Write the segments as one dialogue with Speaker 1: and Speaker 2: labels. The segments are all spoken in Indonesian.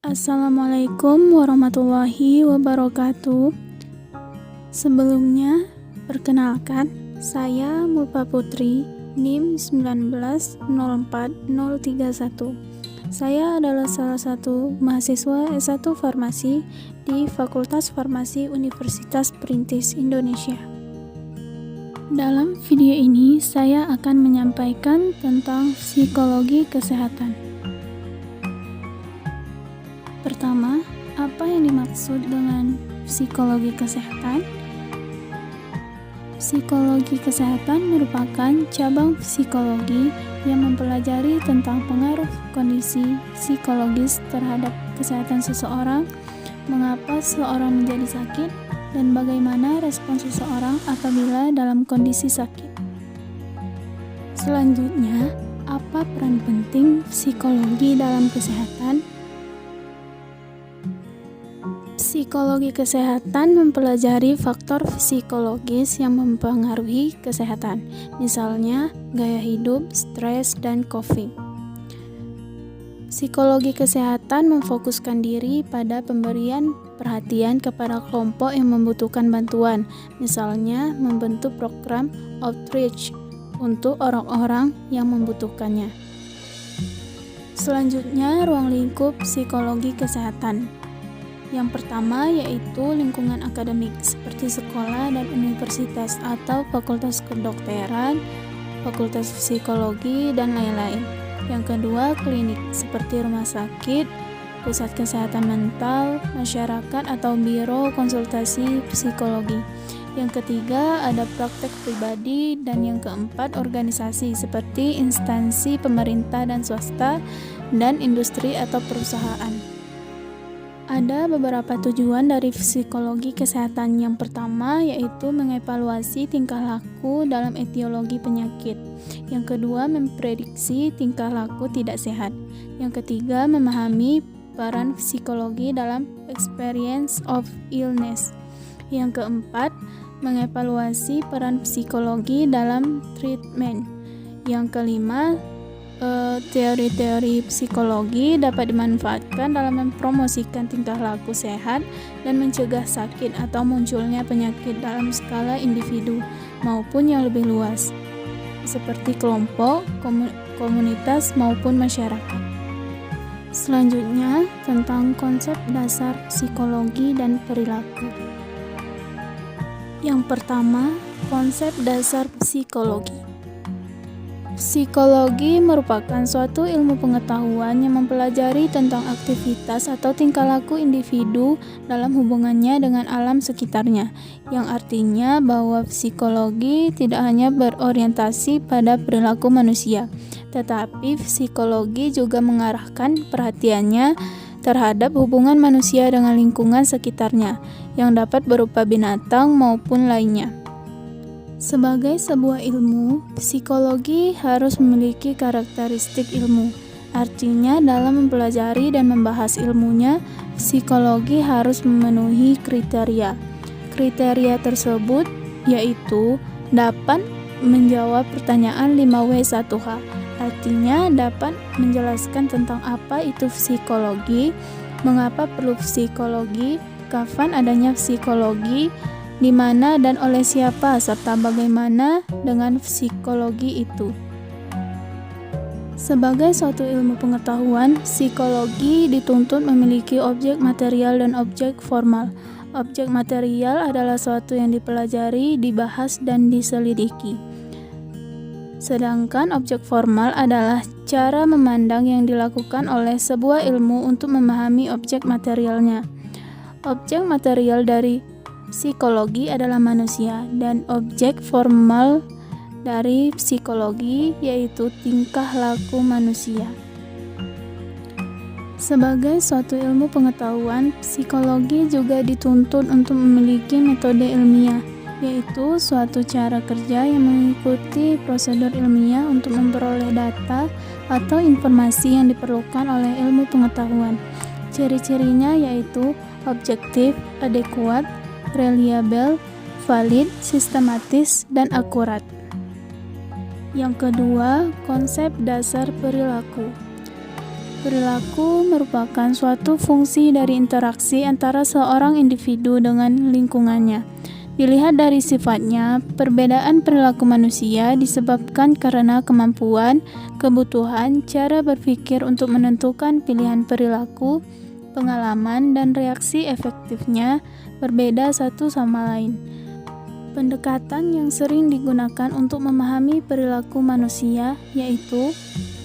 Speaker 1: Assalamualaikum warahmatullahi wabarakatuh. Sebelumnya, perkenalkan, saya Mulpa Putri, NIM 1904031. Saya adalah salah satu mahasiswa S1 Farmasi di Fakultas Farmasi Universitas Perintis Indonesia. Dalam video ini, saya akan menyampaikan tentang psikologi kesehatan. Pertama, apa yang dimaksud dengan psikologi kesehatan? Psikologi kesehatan merupakan cabang psikologi yang mempelajari tentang pengaruh kondisi psikologis terhadap kesehatan seseorang, mengapa seseorang menjadi sakit, dan bagaimana respon seseorang apabila dalam kondisi sakit. Selanjutnya, apa peran penting psikologi dalam kesehatan? Psikologi kesehatan mempelajari faktor psikologis yang mempengaruhi kesehatan, misalnya gaya hidup, stres, dan coping. Psikologi kesehatan memfokuskan diri pada pemberian perhatian kepada kelompok yang membutuhkan bantuan, misalnya membentuk program outreach untuk orang-orang yang membutuhkannya. Selanjutnya, ruang lingkup psikologi kesehatan. Yang pertama yaitu lingkungan akademik seperti sekolah dan universitas atau fakultas kedokteran, fakultas psikologi, dan lain-lain. Yang kedua, klinik seperti rumah sakit, pusat kesehatan mental, masyarakat atau biro konsultasi psikologi. Yang ketiga, ada praktek pribadi, dan yang keempat, organisasi seperti instansi pemerintah dan swasta, dan industri atau perusahaan. Ada beberapa tujuan dari psikologi kesehatan. Yang pertama yaitu mengevaluasi tingkah laku dalam etiologi penyakit. Yang kedua, memprediksi tingkah laku tidak sehat. Yang ketiga, memahami peran psikologi dalam experience of illness. Yang keempat, mengevaluasi peran psikologi dalam treatment. Yang kelima, teori-teori psikologi dapat dimanfaatkan dalam mempromosikan tingkah laku sehat dan mencegah sakit atau munculnya penyakit dalam skala individu maupun yang lebih luas, seperti kelompok, komunitas, maupun masyarakat. Selanjutnya, tentang konsep dasar psikologi dan perilaku. Yang pertama, konsep dasar psikologi. Psikologi merupakan suatu ilmu pengetahuan yang mempelajari tentang aktivitas atau tingkah laku individu dalam hubungannya dengan alam sekitarnya, yang artinya bahwa psikologi tidak hanya berorientasi pada perilaku manusia, tetapi psikologi juga mengarahkan perhatiannya terhadap hubungan manusia dengan lingkungan sekitarnya, yang dapat berupa binatang maupun lainnya. Sebagai sebuah ilmu, psikologi harus memiliki karakteristik ilmu. Artinya, dalam mempelajari dan membahas ilmunya, psikologi harus memenuhi kriteria. Kriteria tersebut yaitu dapat menjawab pertanyaan 5W1H. Artinya, dapat menjelaskan tentang apa itu psikologi, mengapa perlu psikologi, kapan adanya psikologi, di mana dan oleh siapa, serta bagaimana dengan psikologi itu. Sebagai suatu ilmu pengetahuan, psikologi dituntut memiliki objek material dan objek formal. Objek material adalah suatu yang dipelajari, dibahas, dan diselidiki. Sedangkan objek formal adalah cara memandang yang dilakukan oleh sebuah ilmu untuk memahami objek materialnya. Objek material dari psikologi adalah manusia, dan objek formal dari psikologi yaitu tingkah laku manusia. Sebagai suatu ilmu pengetahuan, psikologi juga dituntut untuk memiliki metode ilmiah, yaitu suatu cara kerja yang mengikuti prosedur ilmiah untuk memperoleh data atau informasi yang diperlukan oleh ilmu pengetahuan. Ciri-cirinya yaitu objektif, adekuat, reliabel, valid, sistematis, dan akurat. Yang kedua, konsep dasar perilaku. Perilaku merupakan suatu fungsi dari interaksi antara seorang individu dengan lingkungannya. Dilihat dari sifatnya, perbedaan perilaku manusia disebabkan karena kemampuan, kebutuhan, cara berpikir untuk menentukan pilihan perilaku, pengalaman, dan reaksi efektifnya berbeda satu sama lain. Pendekatan yang sering digunakan untuk memahami perilaku manusia yaitu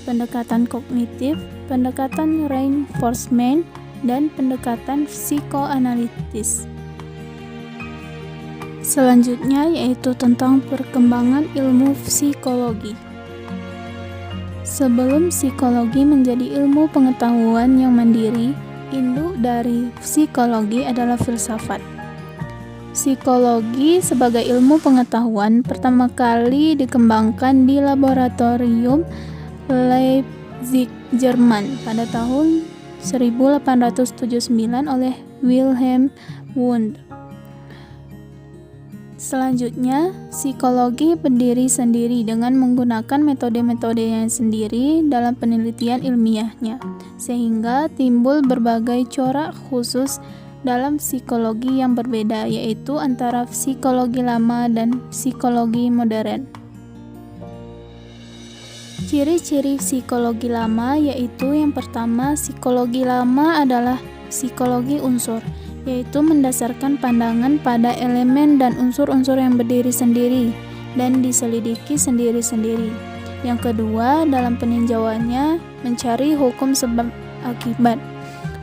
Speaker 1: pendekatan kognitif, pendekatan reinforcement, dan pendekatan psikoanalitis. Selanjutnya yaitu tentang perkembangan ilmu psikologi. Sebelum psikologi menjadi ilmu pengetahuan yang mandiri, induk dari psikologi adalah filsafat. Psikologi sebagai ilmu pengetahuan pertama kali dikembangkan di laboratorium Leipzig, Jerman pada tahun 1879 oleh Wilhelm Wundt. Selanjutnya, psikologi berdiri sendiri dengan menggunakan metode-metodenya sendiri dalam penelitian ilmiahnya, sehingga timbul berbagai corak khusus dalam psikologi yang berbeda, yaitu antara psikologi lama dan psikologi modern. Ciri-ciri psikologi lama yaitu yang pertama, psikologi lama adalah psikologi unsur, yaitu mendasarkan pandangan pada elemen dan unsur-unsur yang berdiri sendiri dan diselidiki sendiri-sendiri. Yang kedua, dalam peninjauannya mencari hukum sebab akibat,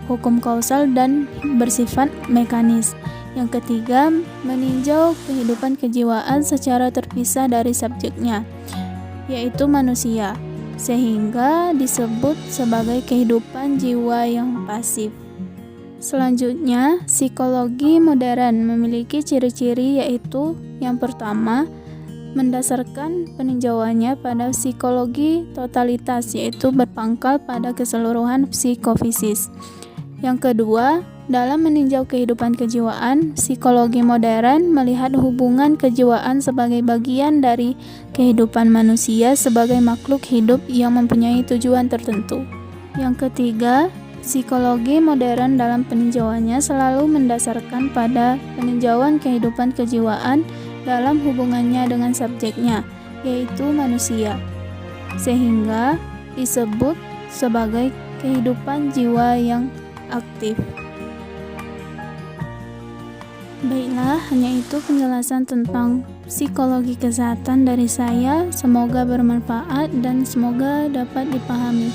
Speaker 1: hukum kausal dan bersifat mekanis. Yang ketiga, meninjau kehidupan kejiwaan secara terpisah dari subjeknya, yaitu manusia, sehingga disebut sebagai kehidupan jiwa yang pasif. Selanjutnya, psikologi modern memiliki ciri-ciri yaitu yang pertama, mendasarkan peninjauannya pada psikologi totalitas, yaitu berpangkal pada keseluruhan psikofisis. Yang kedua, dalam meninjau kehidupan kejiwaan, psikologi modern melihat hubungan kejiwaan sebagai bagian dari kehidupan manusia sebagai makhluk hidup yang mempunyai tujuan tertentu. Yang ketiga, psikologi modern dalam peninjauannya selalu mendasarkan pada peninjauan kehidupan kejiwaan dalam hubungannya dengan subjeknya, yaitu manusia, sehingga disebut sebagai kehidupan jiwa yang aktif. Baiklah, hanya itu penjelasan tentang psikologi kesehatan dari saya. Semoga bermanfaat dan semoga dapat dipahami.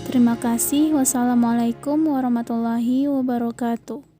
Speaker 1: Terima kasih. Wassalamualaikum warahmatullahi wabarakatuh.